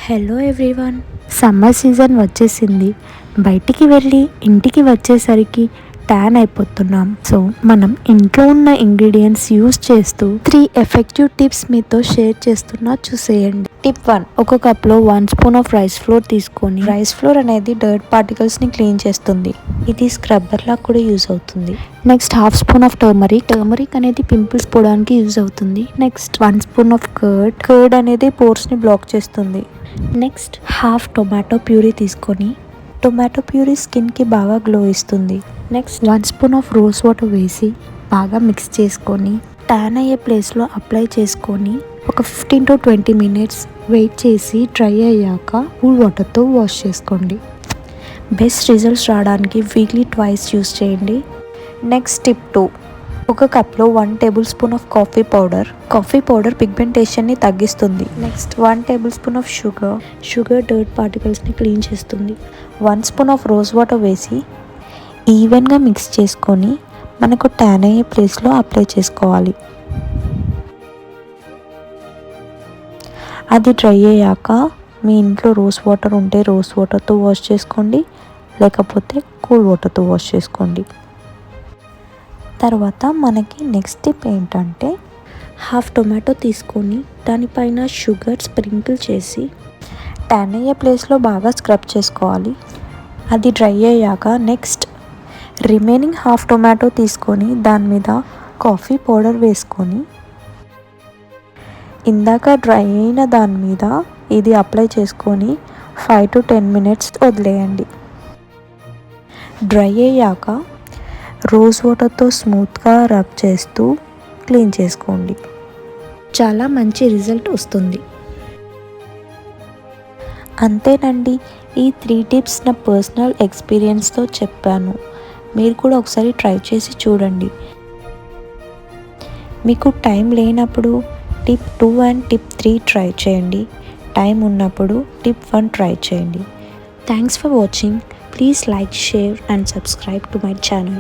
Hello everyone, summer season వచ్చేసింది. బయటికి వెళ్ళి ఇంటికి వచ్చేసరికి ట్యాన్ అయిపోతున్నాం. సో మనం ఇంట్లో ఉన్న ఇంగ్రీడియంట్స్ యూస్ చేస్తూ 3 ఎఫెక్టివ్ టిప్స్ మీతో షేర్ చేస్తున్నా, చూసేయండి. టిప్ 1, ఒక కప్లో 1 స్పూన్ ఆఫ్ రైస్ ఫ్లోర్ తీసుకొని, రైస్ ఫ్లోర్ అనేది డర్ట్ పార్టికల్స్ని క్లీన్ చేస్తుంది. ఇది స్క్రబ్బర్ లా కూడా యూజ్ అవుతుంది. Next half spoon of turmeric అనేది పింపుల్స్ పోవడానికి యూజ్ అవుతుంది. నెక్స్ట్ 1 స్పూన్ ఆఫ్ కర్డ్ అనేది పోర్స్ని బ్లాక్ చేస్తుంది. నెక్స్ట్ హాఫ్ టొమాటో ప్యూరీ తీసుకొని, టొమాటో ప్యూరీ స్కిన్కి బాగా గ్లో ఇస్తుంది. Next 1 spoon of rose water వేసి బాగా మిక్స్ చేసుకొని ట్యాన్ అయ్యే ప్లేస్లో అప్లై చేసుకొని ఒక 15 to 20 మినిట్స్ వెయిట్ చేసి డ్రై అయ్యాక కూల్ వాటర్తో వాష్ చేసుకోండి. బెస్ట్ రిజల్ట్స్ రావడానికి వీక్లీ ట్వైస్ యూస్ చేయండి. నెక్స్ట్ టిప్ 2, ఒక కప్లో 1 tablespoon of coffee powder పిగ్మెంటేషన్ని తగ్గిస్తుంది. Next 1 tablespoon of sugar dirt పార్టికల్స్ని క్లీన్ చేస్తుంది. 1 స్పూన్ ఆఫ్ రోజ్ వాటర్ వేసి ఈవెన్గా మిక్స్ చేసుకొని మనకు ట్యాన్ అయ్యే ప్లేస్లో అప్లై చేసుకోవాలి. అది డ్రై అయ్యాక మీ ఇంట్లో రోజ్ వాటర్ ఉంటే రోజ్ వాటర్తో వాష్ చేసుకోండి, లేకపోతే కూల్ వాటర్తో వాష్ చేసుకోండి. తర్వాత మనకి నెక్స్ట్ టిప్ ఏంటంటే, హాఫ్ టొమాటో తీసుకొని దానిపైన షుగర్ స్ప్రింకిల్ చేసి ట్యాన్ అయ్యే ప్లేస్లో బాగా స్క్రబ్ చేసుకోవాలి. అది డ్రై అయ్యాక నెక్స్ట్ రిమైనింగ్ హాఫ్ టొమాటో తీసుకొని దాని మీద కాఫీ పౌడర్ వేసుకొని ఇందాక డ్రై అయిన దాని మీద ఇది అప్లై చేసుకొని 5 to 10 మినిట్స్ వదిలేయండి. డ్రై అయ్యాక రోజ్ వాటర్తో స్మూత్గా రబ్ చేస్తూ క్లీన్ చేసుకోండి. చాలా మంచి రిజల్ట్ వస్తుంది. అంతేనండి, ఈ 3 టిప్స్ నా పర్సనల్ ఎక్స్పీరియన్స్తో చెప్పాను. మీరు కూడా ఒకసారి ట్రై చేసి చూడండి. మీకు టైం లేనప్పుడు టిప్ 2 అండ్ టిప్ 3 ట్రై చేయండి. టైం ఉన్నప్పుడు టిప్ 1 ట్రై చేయండి. Thanks for watching. Please like, share and subscribe to my channel.